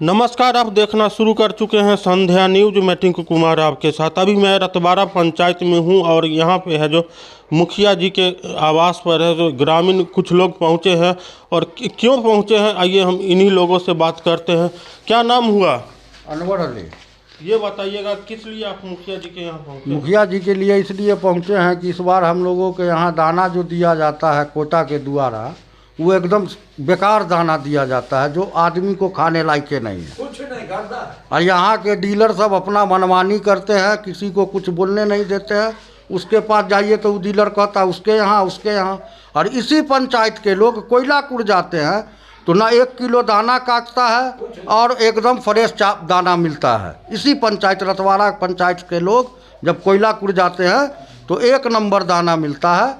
नमस्कार, आप देखना शुरू कर चुके हैं संध्या न्यूज। मैं टिंकू कुमार आपके साथ। अभी मैं रतवाड़ा पंचायत में हूं और यहां पे है जो मुखिया जी के आवास पर है जो ग्रामीण कुछ लोग पहुंचे हैं। और क्यों पहुंचे हैं, आइए हम इन्हीं लोगों से बात करते हैं। क्या नाम हुआ? अनवर अली। ये बताइएगा किस लिए आप मुखिया जी के यहाँ पहुँचे? मुखिया जी के लिए इसलिए पहुँचे हैं कि इस बार हम लोगों के यहाँ दाना जो दिया जाता है कोटा के द्वारा, वो एकदम बेकार दाना दिया जाता है जो आदमी को खाने लायक के नहीं है। कुछ नहीं करता। और यहाँ के डीलर सब अपना मनमानी करते हैं, किसी को कुछ बोलने नहीं देते हैं। उसके पास जाइए तो वो डीलर कहता है उसके यहाँ। और इसी पंचायत के लोग कोयलाकुड़ जाते हैं तो ना 1 किलो दाना काटता है और एकदम फ्रेश दाना मिलता है। इसी पंचायत रतवाड़ा पंचायत के लोग जब कोयलाकुड़ जाते हैं तो 1 नंबर दाना मिलता है।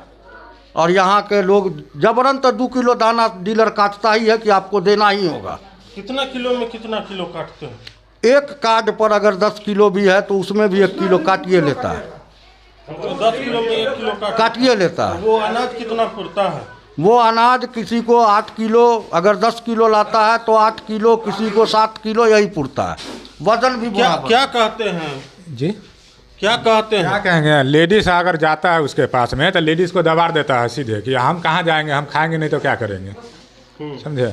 और यहाँ के लोग जबरन तो 2 किलो दाना डीलर काटता ही है कि आपको देना ही होगा। कितना किलो में कितना किलो काटते हैं? एक कार्ड पर अगर 10 किलो भी है तो उसमें भी 1 किलो काटिए लेता है। तो 10 किलो में 1 किलो काटिए लेता है। वो अनाज कितना पुरता है? वो अनाज किसी को 8 किलो, अगर 10 किलो लाता है तो 8 किलो, किसी को 7 किलो यही पुरता है। वजन भी क्या कहते हैं जी? क्या कहते हैं? क्या कहेंगे, लेडीज़ अगर जाता है उसके पास में तो लेडीज़ को दबा देता है सीधे कि हम कहाँ जाएंगे, हम खाएंगे नहीं तो क्या करेंगे। समझे?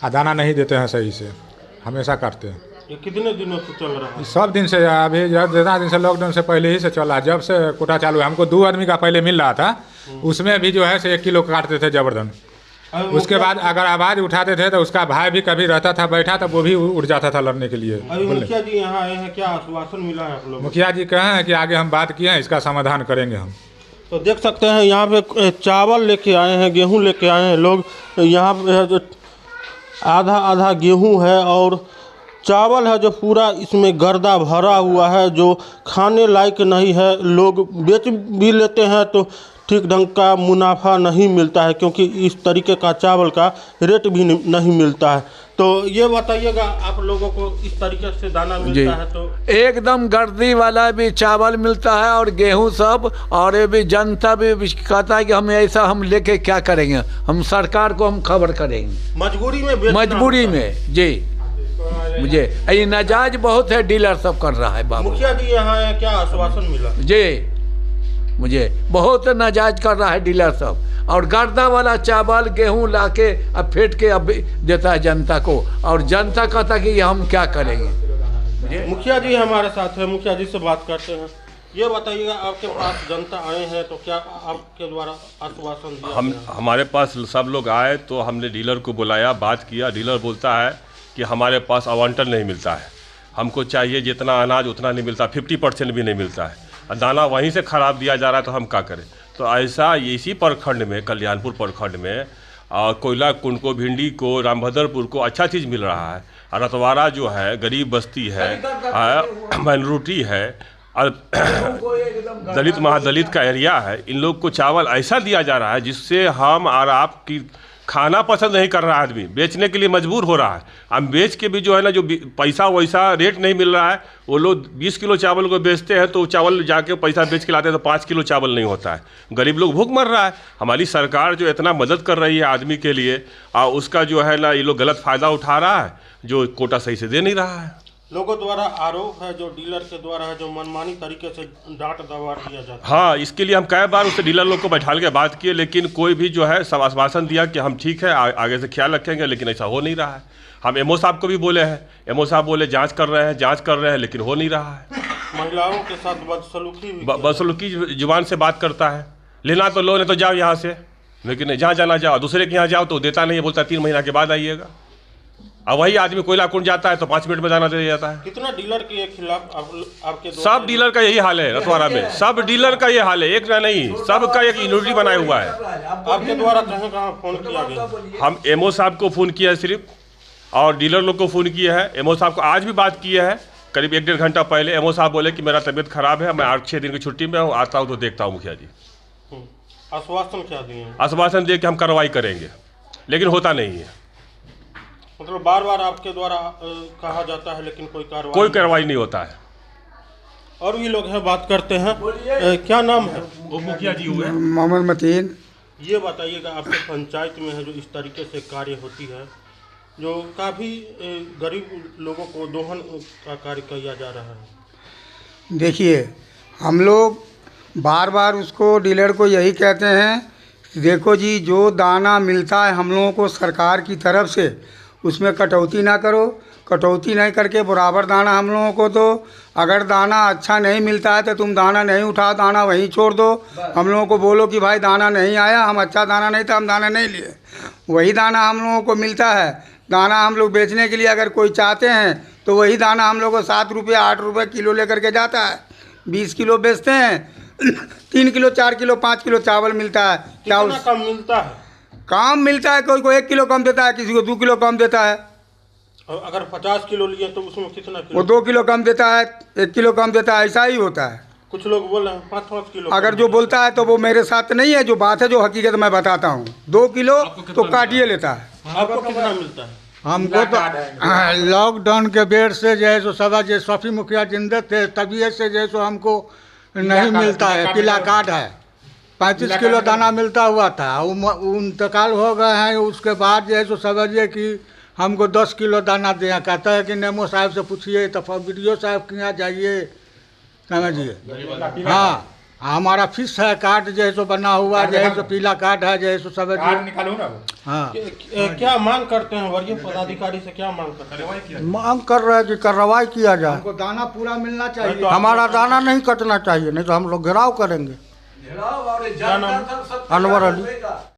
दाना नहीं देते हैं सही से, हमेशा काटते हैं। ये कितने दिनों से चल रहा है? सब दिन से, अभी जितना दिन से लॉकडाउन से पहले ही से चला। जब से कोटा चालू है, हमको 2 आदमी का पहले मिल रहा था, उसमें भी जो है से 1 किलो काटते थे जबरदस्त। उसके बाद अगर आवाज़ उठाते थे तो उसका भाई भी कभी रहता था बैठा, तो वो भी उठ जाता था लड़ने के लिए। अभी मुखिया जी यहाँ आए हैं, क्या आश्वासन मिला है आप लोग? मुखिया जी कहे हैं कि आगे हम बात किए हैं, इसका समाधान करेंगे हम। तो देख सकते हैं यहाँ पे चावल लेके आए हैं, गेहूँ लेके आए हैं लोग। यहाँ पे जो आधा आधा गेहूँ है और चावल है जो पूरा इसमें गर्दा भरा हुआ है, जो खाने लायक नहीं है। लोग बेच भी लेते हैं तो ठीक ढंग का मुनाफा नहीं मिलता है, क्योंकि इस तरीके का चावल का रेट भी नहीं मिलता है। तो ये बताइएगा, आप लोगों को इस तरीके से दाना मिलता है तो? एकदम गर्दी वाला भी चावल मिलता है और गेहूं सब। और ये भी जनता भी कहता है कि हम ऐसा हम लेके क्या करेंगे, हम सरकार को हम खबर करेंगे। मजबूरी में जी। मुझे ये नाजायज बहुत है, डीलर सब कर रहा है। बाबू मुखिया जी यहाँ आए, क्या आश्वासन मिला? जी, मुझे बहुत नाजायज कर रहा है डीलर सब। और गर्दा वाला चावल गेहूं लाके अब फेंट के अब देता है जनता को, और जनता कहता कि हम क्या करेंगे। मुखिया जी हमारे साथ है, मुखिया जी से बात करते हैं। ये बताइएगा, आपके पास जनता आए हैं तो क्या आपके द्वारा आश्वासन दिया? हमारे पास सब लोग आए तो हमने डीलर को बुलाया, बात किया। डीलर बोलता है कि हमारे पास आवंटन नहीं मिलता है, हमको चाहिए जितना अनाज उतना नहीं मिलता, 50% भी नहीं मिलता है। दाना वहीं से ख़राब दिया जा रहा है तो हम क्या करें। तो ऐसा इसी प्रखंड में, कल्याणपुर प्रखंड में कोयलाकुंड को, भिंडी को, रामभद्रपुर को अच्छा चीज़ मिल रहा है। रतवाड़ा जो है गरीब बस्ती है, माइनॉरिटी है और दलित महादलित का एरिया है। इन लोग को चावल ऐसा दिया जा रहा है जिससे हम और आपकी खाना पसंद नहीं कर रहा है, आदमी बेचने के लिए मजबूर हो रहा है। हम बेच के भी जो है ना, जो पैसा वैसा रेट नहीं मिल रहा है। वो लोग 20 किलो चावल को बेचते हैं तो चावल जाके पैसा बेच के लाते हैं तो 5 किलो चावल नहीं होता है। गरीब लोग भूख मर रहा है। हमारी सरकार जो इतना मदद कर रही है आदमी के लिए, उसका जो है ना ये लोग गलत फ़ायदा उठा रहा है, जो कोटा सही से दे नहीं रहा है। लोगों द्वारा आरोप है जो डीलर के द्वारा है जो मनमानी तरीके से डांट दबा दिया जाता है। हाँ, इसके लिए हम कई बार उससे डीलर लोग को बैठा के बात किए, लेकिन कोई भी जो है सब आश्वासन दिया कि हम ठीक है आगे से ख्याल रखेंगे, लेकिन ऐसा हो नहीं रहा है। हम एमओ साहब को भी बोले हैं, एमओ साहब बोले जांच कर रहे हैं, लेकिन हो नहीं रहा है। महिलाओं के साथ बदसलूकी जुबान से बात करता है। लेना तो लो, नहीं तो जाओ यहाँ से, लेकिन जहाँ जाना जाओ। दूसरे के यहाँ जाओ तो देता नहीं है, बोलता 3 महीना के बाद आइएगा। अब वही आदमी कोयलाकुंड जाता है तो 5 मिनट में दाना दे जाता है। कितना डीलर के खिलाफ आपके सब डीलर का यही हाल है रतवाड़ा में, सब डीलर का ये हाल है, एक नहीं, सबका एक यूनिटी बनाया हुआ है। आपके द्वारा कहाँ फोन किया गया? हम एमओ साहब को फ़ोन किया है सिर्फ, और डीलर लोग को फ़ोन किया है। एमओ साहब को आज भी बात किया है, करीब 1-1.5 घंटा पहले। एमओ साहब बोले कि मेरा तबीयत खराब है, मैं 8-6 दिन की छुट्टी में हूँ, आता हूँ तो देखता हूँ मुखिया जी। आश्वासन क्या दिए? आश्वासन दे कि हम कार्रवाई करेंगे, लेकिन होता नहीं है। मतलब बार बार आपके द्वारा कहा जाता है लेकिन कोई कार्रवाई नहीं होता है। और भी लोग हैं, बात करते हैं। क्या नाम है? वो मुखिया जी हुए मोहम्मद मतीन। ये बताइएगा, आपके पंचायत में है जो इस तरीके से कार्य होती है जो काफ़ी गरीब लोगों को दोहन का कार्य किया जा रहा है। देखिए, हम लोग बार बार उसको डीलर को यही कहते हैं, देखो जी जो दाना मिलता है हम लोगों को सरकार की तरफ से, उसमें कटौती ना करो, कटौती नहीं करके बराबर दाना हम लोगों को दो। अगर दाना अच्छा नहीं मिलता है तो तुम दाना नहीं उठाओ, दाना वहीं छोड़ दो। हम लोगों को बोलो कि भाई दाना नहीं आया, हम अच्छा दाना नहीं था, हम दाना नहीं लिए। वही दाना हम लोगों को मिलता है। दाना हम लोग बेचने के लिए अगर कोई चाहते हैं तो वही दाना हम लोग को 7 रुपये 8 रुपये किलो लेकर के जाता है। 20 किलो बेचते हैं 3 किलो 4 किलो 5 किलो चावल मिलता है। क्या कितना कम मिलता है? काम मिलता है, कोई को 1 किलो कम देता है, किसी को 2 किलो कम देता है। और अगर 50 किलो लिए तो उसमें कितना वो किलो? 2 किलो कम देता है, 1 किलो कम देता है, ऐसा ही होता है। कुछ लोग बोल रहे हैं 5-5 किलो। अगर जो बोलता है तो वो मेरे साथ नहीं है, जो बात है जो हकीकत मैं बताता हूँ। 2 किलो तो काटिए लेता है। आपको कितना मिलता है? हमको तो लॉकडाउन के बेर से जो है सो सदा जो शफी मुखिया जिंदे थे तभी से जो है सो हमको नहीं मिलता है। पीला कार्ड है, 35 किलो दाना मिलता हुआ था, वो इंतकाल हो गए हैं। उसके बाद जो है सो समझिए कि हमको 10 किलो दाना दिया। कहता है कि नेमो साहब से पूछिए, तो वीडियो साहब के यहाँ जाइए, समझिए। हाँ, हमारा फिक्स है कार्ड जो है सो बना हुआ, जो है सो पीला कार्ड है, जो है सो समझिए। निकालू ना। हाँ, क्या मांग करते हैं वरीय पदाधिकारी से? क्या मांग करते हैं? मांग कर रहे हैं कि कार्रवाई किया जाए। हमको दाना पूरा मिलना चाहिए। हमारा दाना नहीं कटना चाहिए, नहीं तो हम लोग घेराव करेंगे। घेराव और जानता सब अनवर अली।